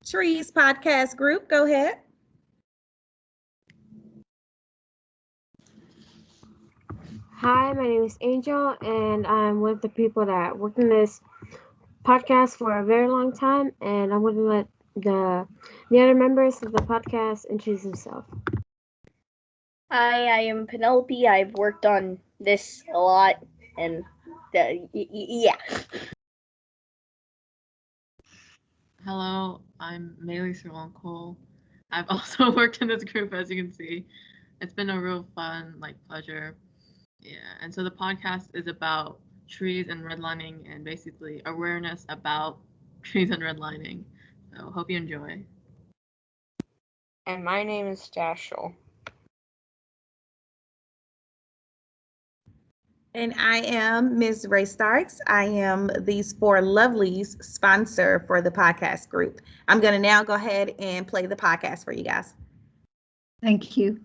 Trees podcast group. Go ahead. Hi, my name is Angel, and I'm one of the people that worked in this podcast for a very long time, and I'm going to let the other members of the podcast introduce themselves. Hi, I am Penelope. I've worked on this a lot, and yeah. Hello, I'm Maylee Sirlon Cole. I've also worked in this group, as you can see. It's been a real fun, pleasure. Yeah, and so the podcast is about trees and redlining and basically awareness about trees and redlining. So hope you enjoy. And my name is Dashel. And I am Ms. Ray Starks. I am these four lovelies sponsor for the podcast group. I'm going to now go ahead and play the podcast for you guys. Thank you.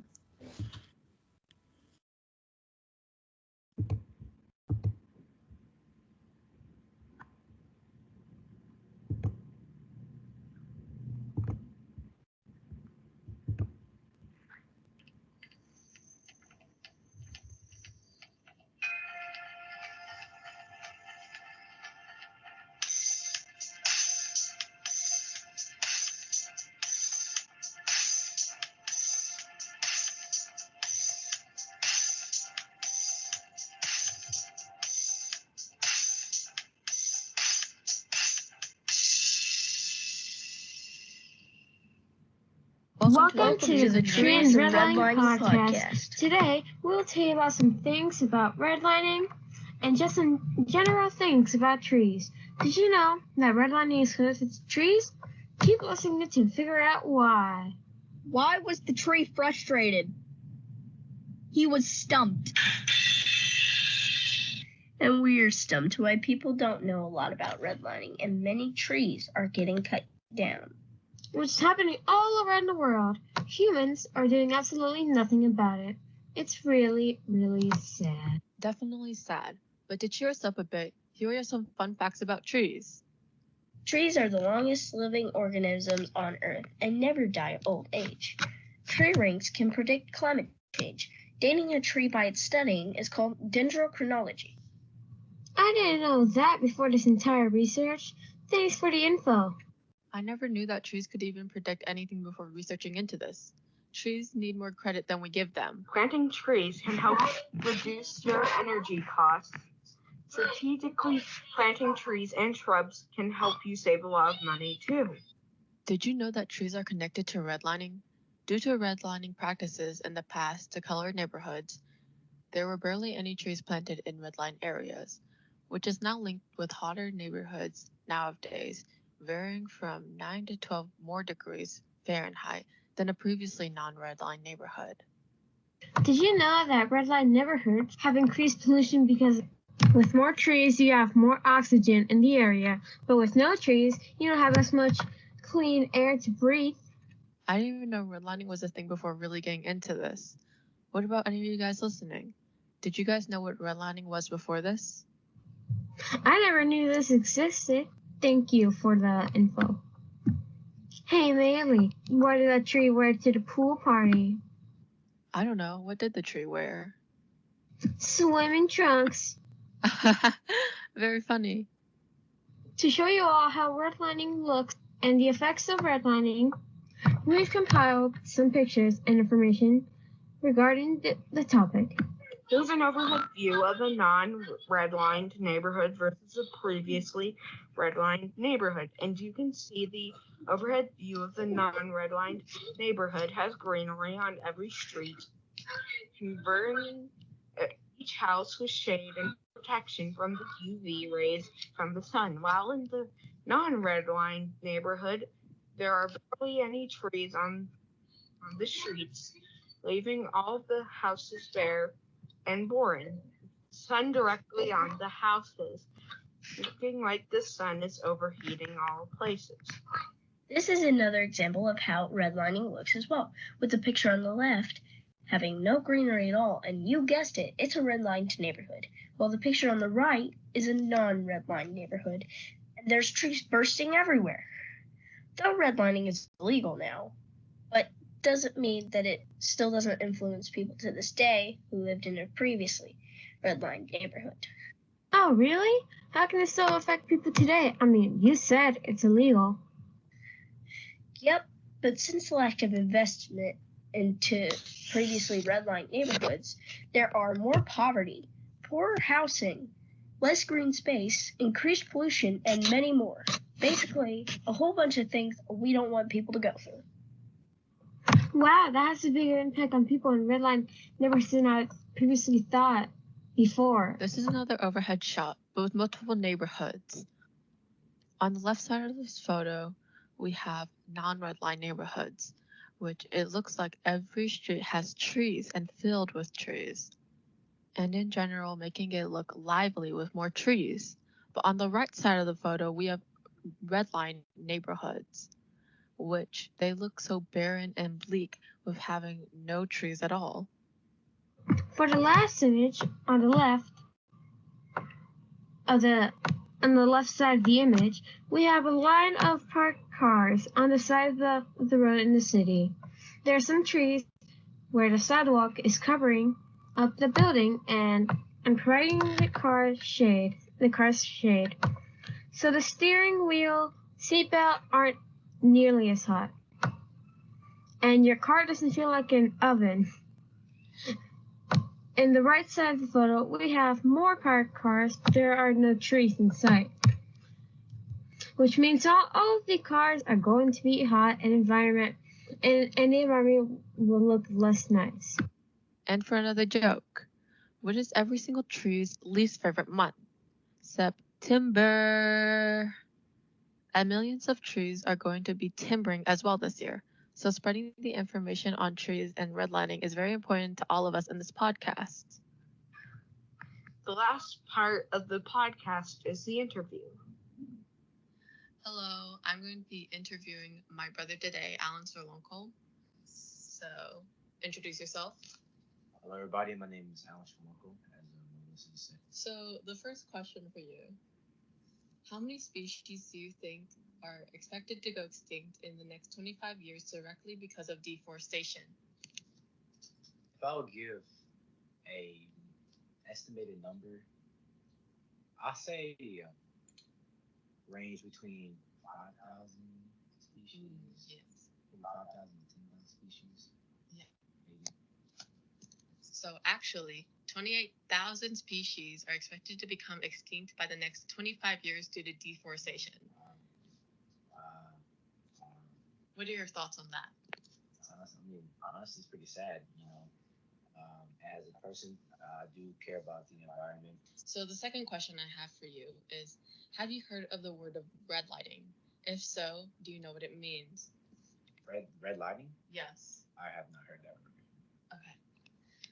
Welcome to the Trees and Redlining podcast. Today, we'll tell you about some things about redlining and just some general things about trees. Did you know that redlining is close to trees? Keep listening to figure out why. Why was the tree frustrated? He was stumped. And we are stumped why people don't know a lot about redlining, and many trees are getting cut down. Which is happening all around the world. Humans are doing absolutely nothing about it. It's really, really sad. Definitely sad, but to cheer us up a bit, here are some fun facts about trees. Trees are the longest living organisms on Earth and never die of old age. Tree rings can predict climate change. Dating a tree by its studying is called dendrochronology. I didn't know that before this entire research. Thanks for the info. I never knew that trees could even predict anything before researching into this. Trees need more credit than we give them. Planting trees can help reduce your energy costs. Strategically planting trees and shrubs can help you save a lot of money too. Did you know that trees are connected to redlining? Due to redlining practices in the past to color neighborhoods, there were barely any trees planted in redlined areas, which is now linked with hotter neighborhoods nowadays, varying from 9 to 12 more degrees Fahrenheit than a previously non-redline neighborhood. Did you know that redline neighborhoods have increased pollution because with more trees you have more oxygen in the area, but with no trees you don't have as much clean air to breathe? I didn't even know redlining was a thing before really getting into this. What about any of you guys listening? Did you guys know what redlining was before this? I never knew this existed. Thank you for the info. Hey, Maylee, what did that tree wear to the pool party? I don't know. What did the tree wear? Swimming trunks. Very funny. To show you all how redlining looks and the effects of redlining, we've compiled some pictures and information regarding the topic. Here's an overhead view of a non-redlined neighborhood versus a previously redlined neighborhood. And you can see the overhead view of the non-redlined neighborhood has greenery on every street, converting each house with shade and protection from the UV rays from the sun. While in the non-redlined neighborhood, there are barely any trees on the streets, leaving all of the houses bare and boring. Sun directly on the houses, looking like the sun is overheating all places. This is another example of how redlining looks as well, with the picture on the left having no greenery at all, and you guessed it, it's a redlined neighborhood, while the picture on the right is a non-redlined neighborhood, and there's trees bursting everywhere. Though redlining is illegal now, but doesn't mean that it still doesn't influence people to this day who lived in a previously redlined neighborhood. Oh, really? How can it still affect people today? I mean, you said it's illegal. Yep, but since the lack of investment into previously redlined neighborhoods, there are more poverty, poorer housing, less green space, increased pollution, and many more. Basically, a whole bunch of things we don't want people to go through. Wow, that has a bigger impact on people in redline neighborhoods than I previously thought before. This is another overhead shot, but with multiple neighborhoods. On the left side of this photo, we have non-redline neighborhoods, which it looks like every street has trees and filled with trees, and in general making it look lively with more trees. But on the right side of the photo, we have redline neighborhoods, which they look so barren and bleak with having no trees at all. For the last image on the left of on the left side of the image, we have a line of parked cars on the side of the road in the city. There are some trees where the sidewalk is covering up the building and providing the car's shade. So the steering wheel, seatbelt aren't nearly as hot. And your car doesn't feel like an oven. In the right side of the photo, we have more parked cars, but there are no trees in sight. Which means all of the cars are going to be hot and the environment will look less nice. And for another joke, what is every single tree's least favorite month? September. And millions of trees are going to be timbering as well this year. So spreading the information on trees and redlining is very important to all of us in this podcast. The last part of the podcast is the interview. Hello, I'm going to be interviewing my brother today, Alan Sorlonko. So, introduce yourself. Hello, everybody. My name is Alan Sorlonko, as Melissa said. So, the first question for you: how many species do you think are expected to go extinct in the next 25 years directly because of deforestation? If I would give a estimated number, I'll say range between 5,000 species. Yes. 5,000 to 10,000 species. Yeah. Maybe. So actually, 28,000 species are expected to become extinct by the next 25 years due to deforestation. What are your thoughts on that? Honestly, it's pretty sad. As a person, I do care about the environment. So the second question I have for you is, have you heard of the word of redlining? If so, do you know what it means? Redlining? Yes. I have not heard that word. Okay.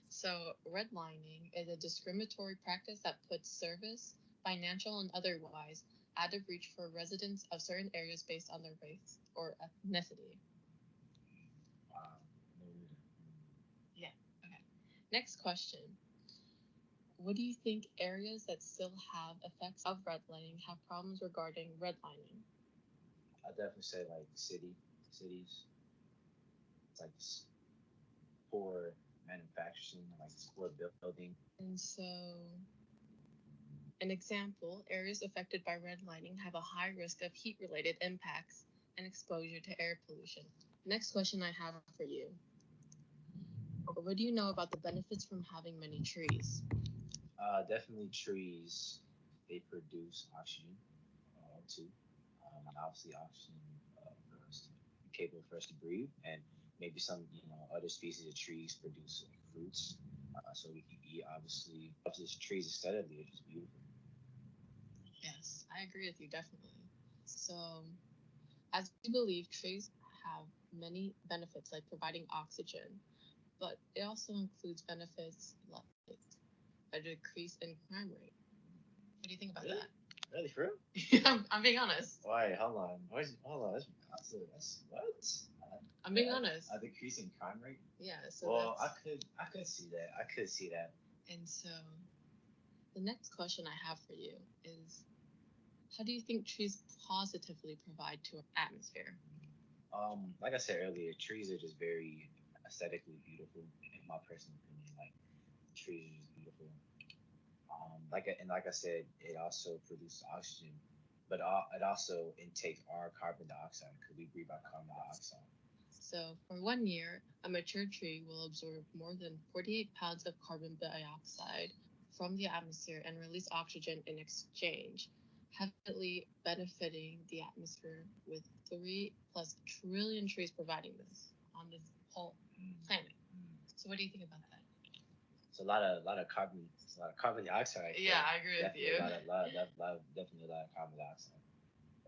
So redlining is a discriminatory practice that puts service, financial and otherwise, out of reach for residents of certain areas based on their race or ethnicity. Wow. Yeah. Okay. Next question. What do you think areas that still have effects of redlining have problems regarding redlining? I'd definitely say like cities. It's like poor manufacturing, like poor building. And so, an example, areas affected by redlining have a high risk of heat-related impacts and exposure to air pollution. Next question I have for you. What do you know about the benefits from having many trees? Definitely trees, they produce oxygen too. And obviously oxygen for us capable for us to breathe, and maybe some other species of trees produce fruits, so we can eat. Obviously trees aesthetically are just beautiful. Yes, I agree with you definitely. So, as we believe, trees have many benefits like providing oxygen, but it also includes benefits like a decrease in crime rate. What do you think about Really? that? Really, for real? I'm being honest. Wait, hold on. Hold on. That's what? I'm being honest. A decrease in crime rate? Yeah. So well, I could see that. I could see that. And so, the next question I have for you is, How do you think trees positively provide to our atmosphere? Like I said earlier, trees are just very aesthetically beautiful, in my personal opinion. Like trees are just beautiful. Like I said, it also produces oxygen, but it also intakes our carbon dioxide because we breathe out carbon dioxide. So, for 1 year, a mature tree will absorb more than 48 pounds of carbon dioxide from the atmosphere and release oxygen in exchange, heavily benefiting the atmosphere with 3+ trillion trees providing this on this whole planet. So, what do you think about that? It's a lot of carbon, it's a lot of carbon dioxide. Yeah, I agree with you. Definitely a lot of carbon dioxide.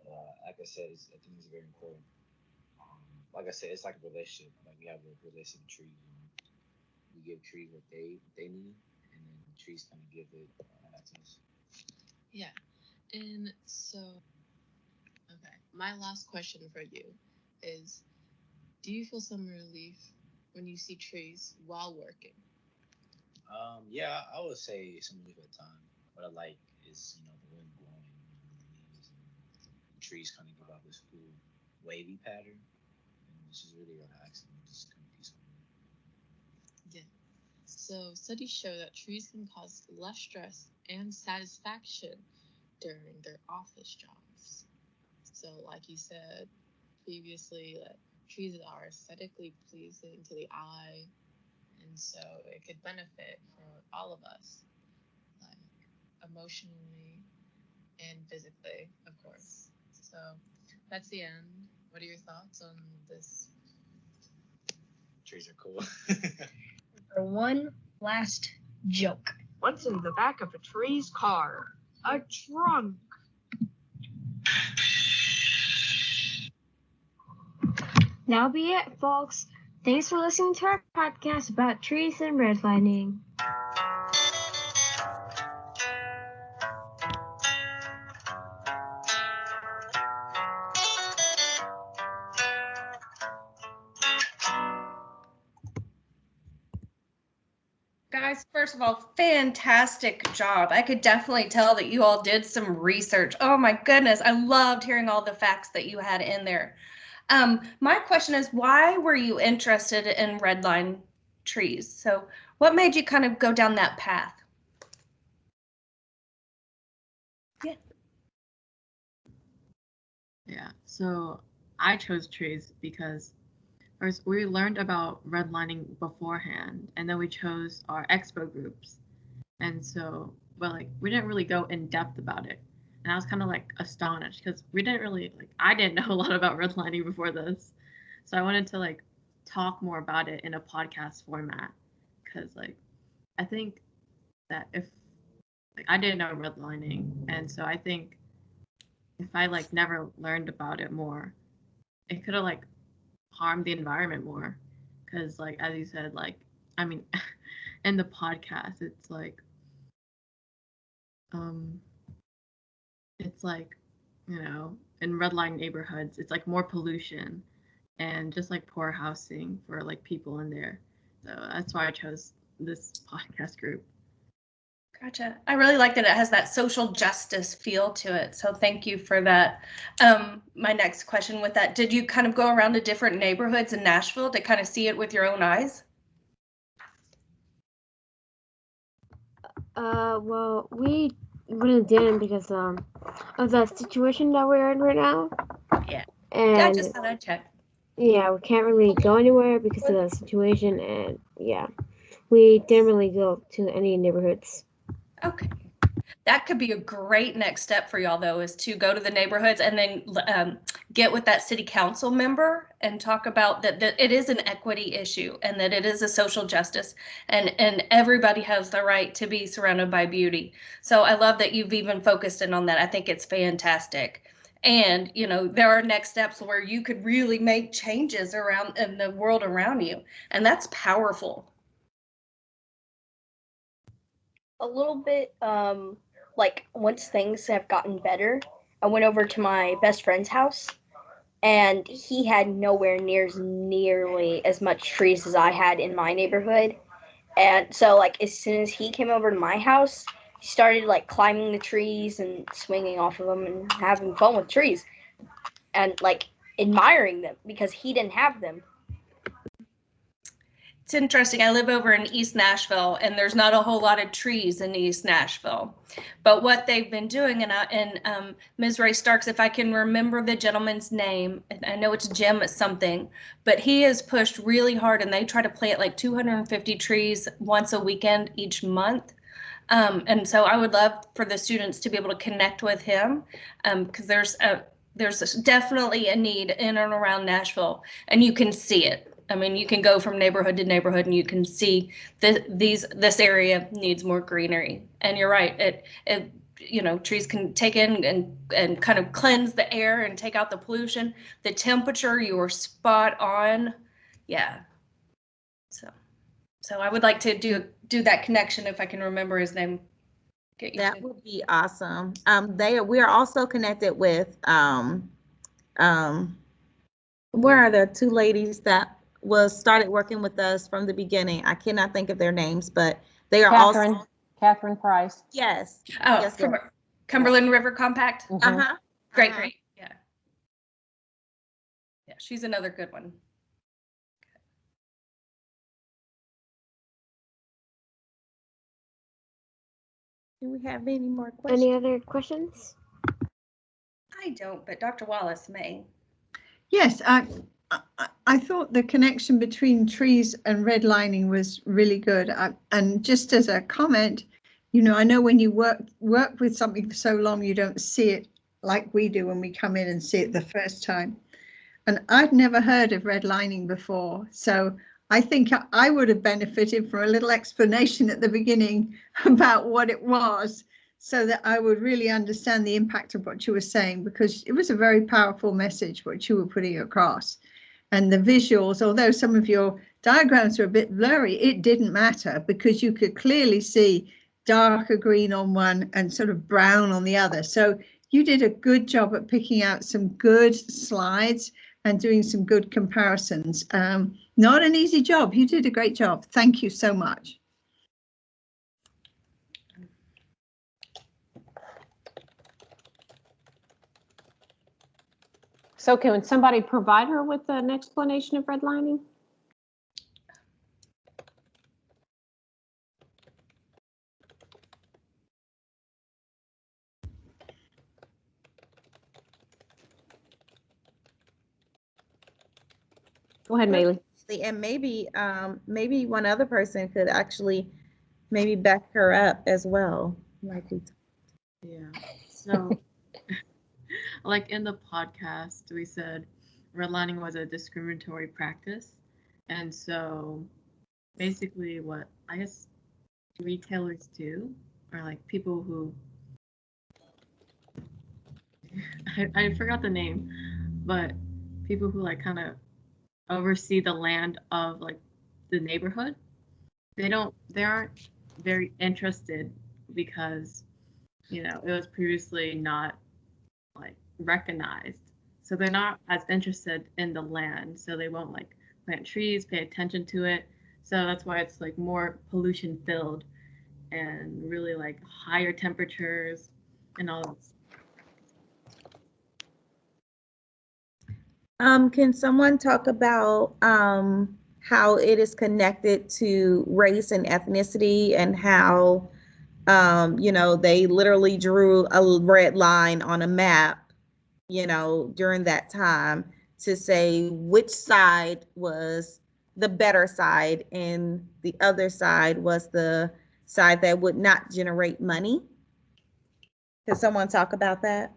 Like I said, I think it's very important. Like I said, it's like a relationship. Like we have a relationship with trees. And we give trees what they need, and then the trees kind of give it back to us. Yeah. And so, okay, my last question for you is, do you feel some relief when you see trees while working? Yeah, I would say some relief at the time. What I like is, the wind blowing, the leaves, and the trees kind of give out this cool wavy pattern, and it's just really relaxing, just kind of peaceful. Yeah. So studies show that trees can cause less stress and satisfaction during their office jobs. So, like you said previously, that trees are aesthetically pleasing to the eye, and so it could benefit for all of us, like emotionally and physically, of course. So that's the end. What are your thoughts on this? Trees are cool. For one last joke. What's in the back of a tree's car? A trunk. That'll be it, folks. Thanks for listening to our podcast about trees and redlining. Guys, first of all, fantastic job. I could definitely tell that you all did some research. Oh my goodness, I loved hearing all the facts that you had in there. My question is, why were you interested in redline trees? So what made you kind of go down that path? Yeah, so I chose trees because first we learned about redlining beforehand, and then we chose our expo groups. And so, we didn't really go in depth about it. And I was kind of astonished because we didn't really, I didn't know a lot about redlining before this. So I wanted to talk more about it in a podcast format because I think that if I didn't know redlining, and so I think if I never learned about it more, it could have harmed the environment more. Because as you said, I mean, in the podcast, it's in redline neighborhoods, it's more pollution and just poor housing for people in there. So that's why I chose this podcast group. Gotcha. I really like that it has that social justice feel to it. So thank you for that. My next question with that, did you kind of go around to different neighborhoods in Nashville to kind of see it with your own eyes? Well, we really didn't because of the situation that we're in right now. Yeah. And Yeah, I just thought I'd check. Yeah, we can't really go anywhere because of the situation, and yeah, we didn't really go to any neighborhoods. Okay. That could be a great next step for y'all, though, is to go to the neighborhoods and then get with that city council member and talk about that it is an equity issue and that it is a social justice and everybody has the right to be surrounded by beauty. So I love that you've even focused in on that. I think it's fantastic. And, there are next steps where you could really make changes around in the world around you. And that's powerful. A little bit, once things have gotten better, I went over to my best friend's house, and he had nowhere nearly as much trees as I had in my neighborhood. And so, as soon as he came over to my house, he started like climbing the trees and swinging off of them and having fun with trees and like admiring them because he didn't have them. It's interesting. I live over in East Nashville, and there's not a whole lot of trees in East Nashville. But what they've been doing, and Ms. Ray Starks, if I can remember the gentleman's name, I know it's Jim something, but he has pushed really hard, and they try to plant like 250 trees once a weekend each month. And so I would love for the students to be able to connect with him, because there's definitely a need in and around Nashville, and you can see it. I mean, you can go from neighborhood to neighborhood and you can see this area needs more greenery. And you're right, it trees can take in and kind of cleanse the air and take out the pollution. The temperature, you are spot on. Yeah. So I would like to do that connection if I can remember his name. That would be awesome. We are also connected with where are the two ladies that started working with us from the beginning? I cannot think of their names, but they are also Catherine Price. Yes. Oh, yes, from Cumberland River Compact. Uh-huh. Great. Yeah. Yeah, she's another good one. Do we have any more questions? Any other questions? I don't, but Dr. Wallace may. Yes, I thought the connection between trees and redlining was really good. And just as a comment, I know when you work with something for so long, you don't see it like we do when we come in and see it the first time. And I'd never heard of redlining before. So I think I would have benefited from a little explanation at the beginning about what it was, so that I would really understand the impact of what you were saying, because it was a very powerful message what you were putting across. And the visuals, although some of your diagrams are a bit blurry, it didn't matter because you could clearly see darker green on one and sort of brown on the other. So you did a good job at picking out some good slides and doing some good comparisons. Not an easy job. You did a great job. Thank you so much. So can somebody provide her with an explanation of redlining? Go ahead, Maylee. And maybe one other person could actually maybe back her up as well. Yeah. So like in the podcast, we said redlining was a discriminatory practice. And so basically what I guess retailers do, or like people who, I forgot the name, but people who like kind of oversee the land of like the neighborhood, they aren't very interested because, it was previously not like recognized. So they're not as interested in the land. So they won't like plant trees, pay attention to it. So that's why it's like more pollution filled and really like higher temperatures and all that. Can someone talk about how it is connected to race and ethnicity, and how they literally drew a red line on a map, during that time to say which side was the better side and the other side was the side that would not generate money? Can someone talk about that?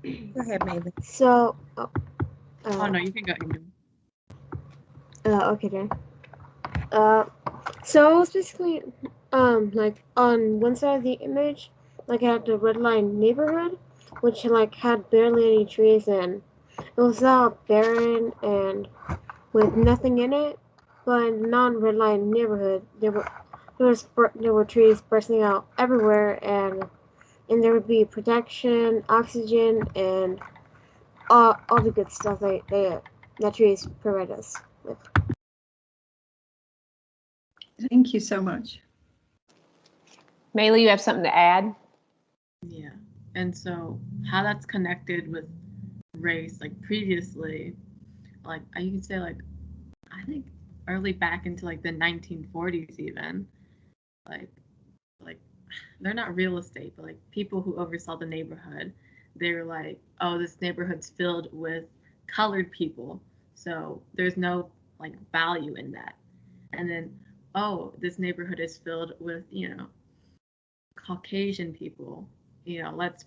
Go ahead, Maylee. So, Oh no, you can go. Okay then. So it was basically, like on one side of the image, like I had the redline neighborhood, which like had barely any trees, and it was all barren and with nothing in it. But in the non-redline neighborhood, there there were trees bursting out everywhere, and there would be protection, oxygen, and all the good stuff that trees provide us with. Thank you so much. Maylee, you have something to add? Yeah. And so how that's connected with race, like previously, like you can say like, I think early back into like the 1940s even, like they're not real estate, but like people who oversaw the neighborhood, they're like, oh, this neighborhood's filled with colored people, so there's no like value in that. And then, oh, this neighborhood is filled with, Caucasian people, let's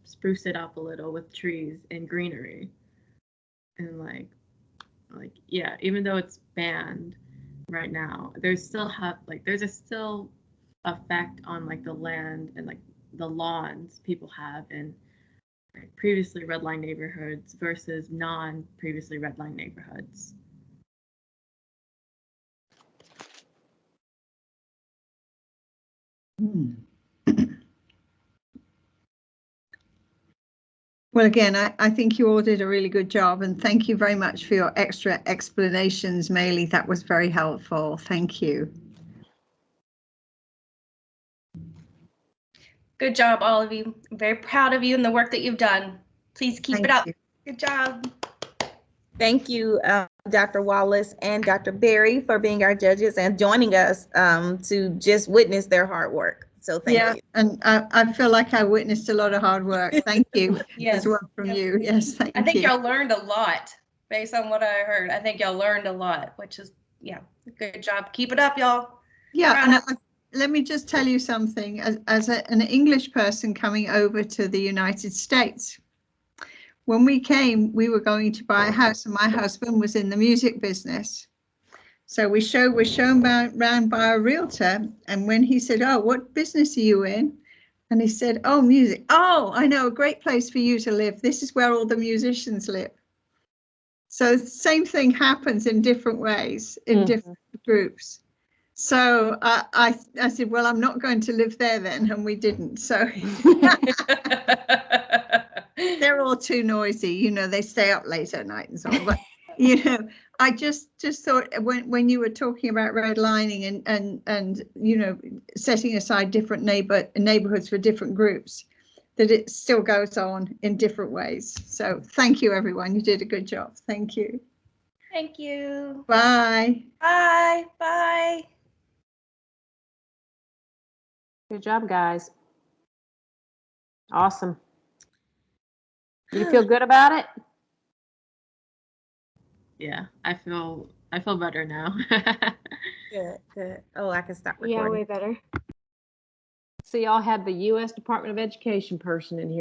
spruce it up a little with trees and greenery. And like yeah, even though it's banned right now, there's a still effect on like the land and like the lawns people have in previously redlined neighborhoods versus non-previously redlined neighborhoods. Well, again, I think you all did a really good job, and thank you very much for your extra explanations, Maylee. That was very helpful. Thank you. Good job, all of you. I'm very proud of you and the work that you've done. Please keep it up. Good job. Thank you, Dr. Wallace and Dr. Berry, for being our judges and joining us to just witness their hard work. So thank you. And I feel like I witnessed a lot of hard work. Thank you as well from you. Yes, thank you. I think y'all learned a lot based on what I heard. I think y'all learned a lot, which is, good job. Keep it up, y'all. Yeah, and let me just tell you something. As an English person coming over to the United States, when we came, we were going to buy a house, and my husband was in the music business. So we're shown around by a realtor, and when he said, "Oh, what business are you in?" and he said, "Oh, music. Oh, I know a great place for you to live. This is where all the musicians live." So the same thing happens in different ways in different groups. So I said, "Well, I'm not going to live there then," and we didn't. So they're all too noisy. They stay up late at night and so on. But I just thought when you were talking about redlining and setting aside different neighborhoods for different groups, that it still goes on in different ways. So thank you, everyone. You did a good job. Thank you. Thank you. Bye. Bye. Bye. Good job, guys. Awesome. You feel good about it? Yeah, I feel better now. Good. Oh, I can stop recording. Yeah, way better. So y'all had the U.S. Department of Education person in here.